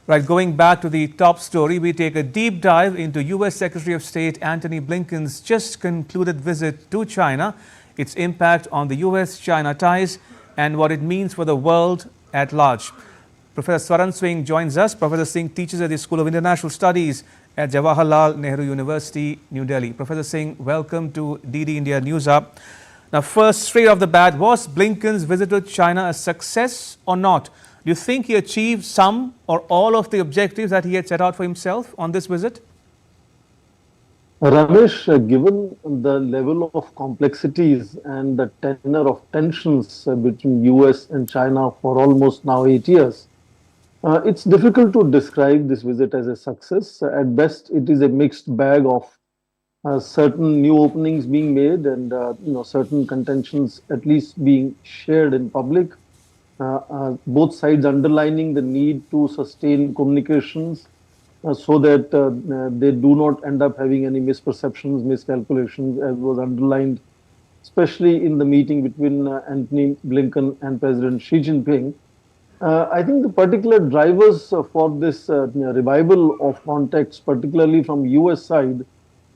Right, going back to the top story, we take a deep dive into U.S. Secretary of State Antony Blinken's just concluded visit to China, its impact on the U.S.-China ties, and what it means for the world at large. Professor Swaran Singh joins us. Professor Singh teaches at the School of International Studies at Jawaharlal Nehru University, New Delhi. Professor Singh, welcome to DD India News Hub. Now, first, straight off the bat, was Blinken's visit to China a success or not? Do you think he achieved some or all of the objectives that he had set out for himself on this visit? Ramesh, given the level of complexities and the tenor of tensions between US and China for almost now 8 years, it's difficult to describe this visit as a success. At best, it is a mixed bag of certain new openings being made and certain contentions at least being shared in public. Both sides underlining the need to sustain communications so that they do not end up having any misperceptions, miscalculations, as was underlined, especially in the meeting between Antony Blinken and President Xi Jinping. I think the particular drivers for this revival of contacts, particularly from US side,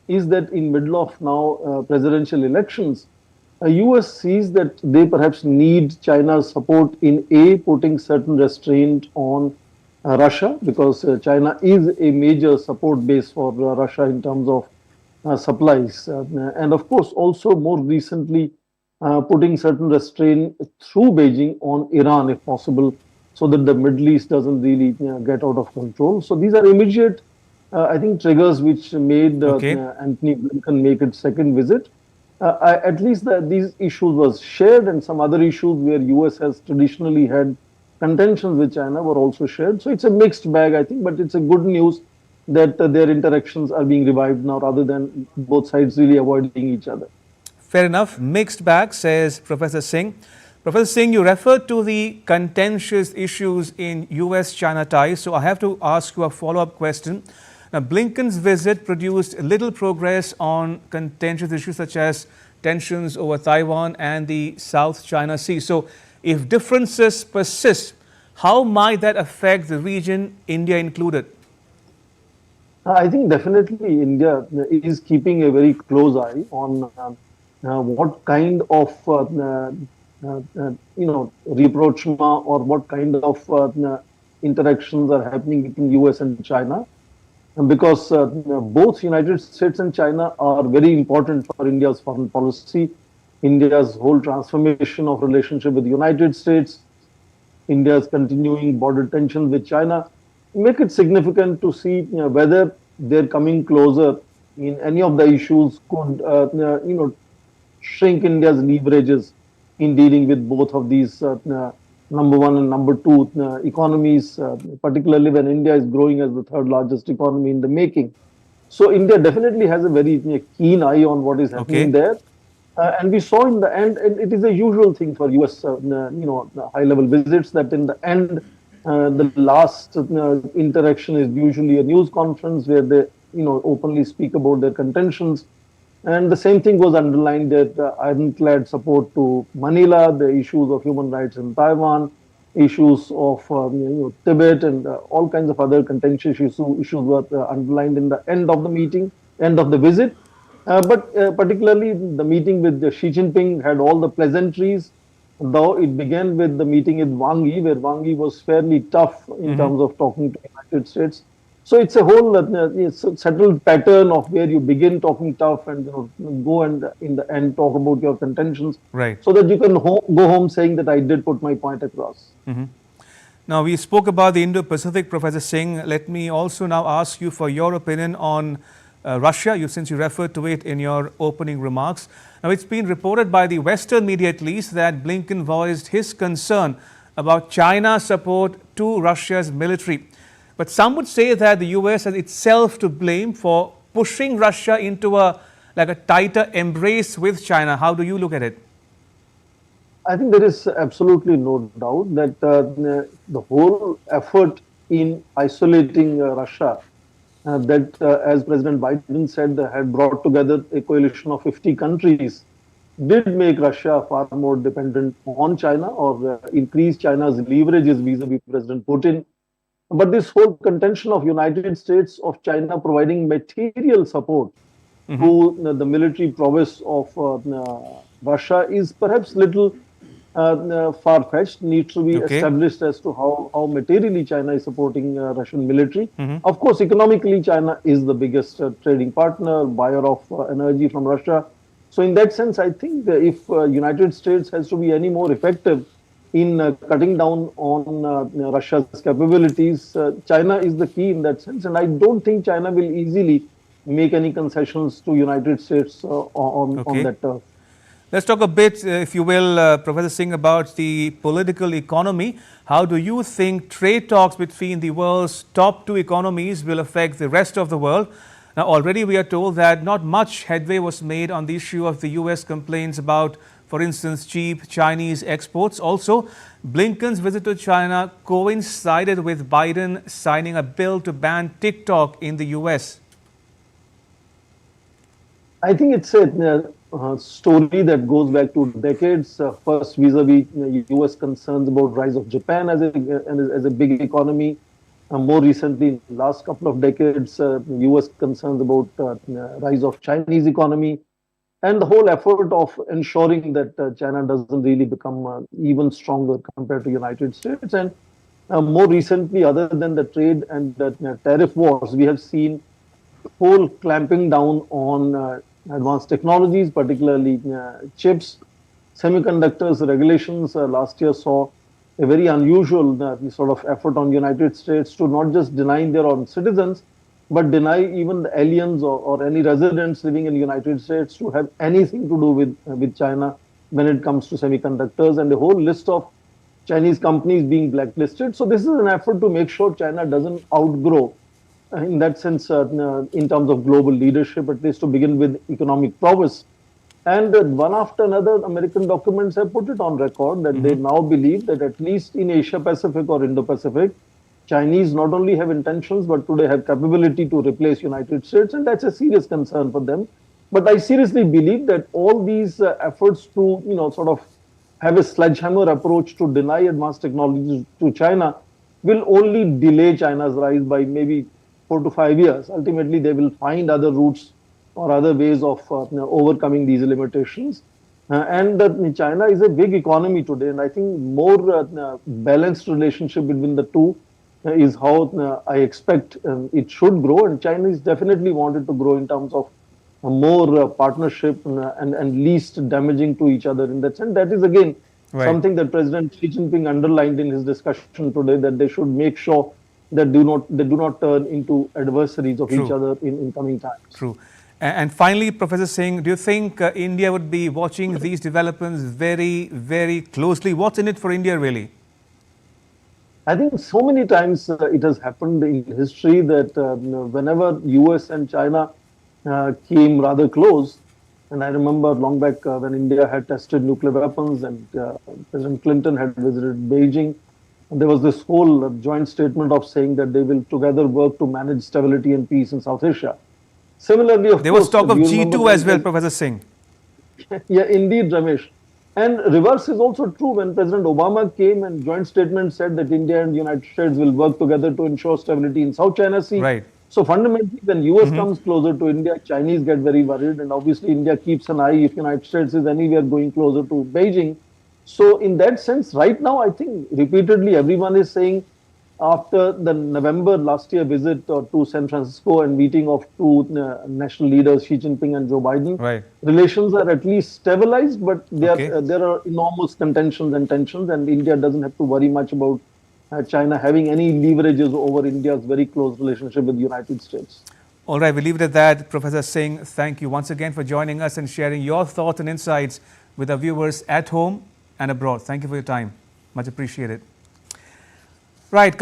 is that in middle of now presidential elections, US sees that they perhaps need China's support in putting certain restraint on Russia, because China is a major support base for Russia in terms of supplies. And of course, also more recently, putting certain restraint through Beijing on Iran, if possible, so that the Middle East doesn't really get out of control. So these are immediate, I think, triggers which made Antony Blinken make its second visit. At least these issues was shared, and some other issues where US has traditionally had contentions with China were also shared. So it's a mixed bag, I think, but it's a good news that their interactions are being revived now rather than both sides really avoiding each other. Fair enough. Mixed bag, says Professor Singh. Professor Singh, you referred to the contentious issues in US-China ties, so I have to ask you a follow-up question. Now, Blinken's visit produced little progress on contentious issues such as tensions over Taiwan and the South China Sea. So, if differences persist, how might that affect the region, India included? I think definitely India is keeping a very close eye on what kind of rapprochement or what kind of interactions are happening between US and China. Because both United States and China are very important for India's foreign policy. India's whole transformation of relationship with the United States, India's continuing border tensions with China, make it significant to see whether they're coming closer in any of the issues could shrink India's leverages in dealing with both of these number one and number two economies, particularly when India is growing as the third largest economy in the making. So India definitely has a very keen eye on what is happening there. And we saw in the end, and it is a usual thing for US, high-level visits, that in the end, the last interaction is usually a news conference where they, openly speak about their contentions. And the same thing was underlined that ironclad support to Manila, the issues of human rights in Taiwan, issues of Tibet, and all kinds of other contentious issues were underlined in the end of the meeting, end of the visit. But particularly the meeting with Xi Jinping had all the pleasantries, though it began with the meeting with Wang Yi, where Wang Yi was fairly tough in terms of talking to the United States. So it's a whole settled pattern of where you begin talking tough and go and in the end talk about your contentions, right? So that you can go home saying that I did put my point across. Now, we spoke about the Indo-Pacific, Professor Singh. Let me also now ask you for your opinion on Russia, since you referred to it in your opening remarks. Now, it's been reported by the Western media at least that Blinken voiced his concern about China's support to Russia's military. But some would say that the US has itself to blame for pushing Russia into a tighter embrace with China. How do you look at it? I think there is absolutely no doubt that the whole effort in isolating Russia, as President Biden said, had brought together a coalition of 50 countries, did make Russia far more dependent on China or increase China's leverages vis-a-vis President Putin. But this whole contention of United States of China providing material support to the military prowess of Russia is perhaps little far-fetched, needs to be Okay. established as to how materially China is supporting Russian military. Of course, economically, China is the biggest trading partner, buyer of energy from Russia. So in that sense, I think that if United States has to be any more effective in cutting down on Russia's capabilities, China is the key in that sense. And I don't think China will easily make any concessions to United States on that turf. Let's talk a bit, if you will, Professor Singh, about the political economy. How do you think trade talks between the world's top two economies will affect the rest of the world? Now, already we are told that not much headway was made on the issue of the U.S. complaints about, for instance, cheap Chinese exports. Also, Blinken's visit to China coincided with Biden signing a bill to ban TikTok in the U.S. I think it's a story that goes back to decades. First, vis-a-vis U.S. concerns about rise of Japan as a big economy. More recently, in the last couple of decades, U.S. concerns about rise of Chinese economy, and the whole effort of ensuring that China doesn't really become even stronger compared to United States. And more recently, other than the trade and the tariff wars, we have seen whole clamping down on advanced technologies, particularly chips, semiconductors regulations. Last year saw a very unusual sort of effort on United States to not just deny their own citizens, but deny even the aliens or any residents living in the United States to have anything to do with China when it comes to semiconductors, and a whole list of Chinese companies being blacklisted. So this is an effort to make sure China doesn't outgrow, in that sense, in terms of global leadership, at least to begin with economic prowess. And one after another, American documents have put it on record that they now believe that at least in Asia-Pacific or Indo-Pacific, Chinese not only have intentions, but today have capability to replace United States, and that's a serious concern for them. But I seriously believe that all these efforts to, sort of have a sledgehammer approach to deny advanced technologies to China will only delay China's rise by maybe 4 to 5 years. Ultimately, they will find other routes or other ways of overcoming these limitations. And China is a big economy today, and I think more balanced relationship between the two is how I expect it should grow. And China is definitely wanted to grow in terms of more partnership and least damaging to each other in that sense. That is again something that President Xi Jinping underlined in his discussion today, that they should make sure that they do not turn into adversaries of each other in coming times. True. And finally, Professor Singh, do you think India would be watching these developments very, very closely? What's in it for India, really? I think so many times it has happened in history that whenever US and China came rather close, and I remember long back when India had tested nuclear weapons and President Clinton had visited Beijing, there was this whole joint statement of saying that they will together work to manage stability and peace in South Asia. Similarly, of there course, was talk of G2 as well, Professor Singh. Yeah, indeed, Ramesh. And reverse is also true. When President Obama came and joint statement said that India and the United States will work together to ensure stability in South China Sea. Right. So fundamentally, when US comes closer to India, Chinese get very worried. And obviously, India keeps an eye if United States is anywhere going closer to Beijing. So in that sense, right now, I think repeatedly everyone is saying, after the November last year visit to San Francisco and meeting of two national leaders, Xi Jinping and Joe Biden, relations are at least stabilized, but there are enormous contentions and tensions, and India doesn't have to worry much about China having any leverages over India's very close relationship with the United States. All right, we'll leave it at that. Professor Singh, thank you once again for joining us and sharing your thoughts and insights with our viewers at home and abroad. Thank you for your time. Much appreciated. Right.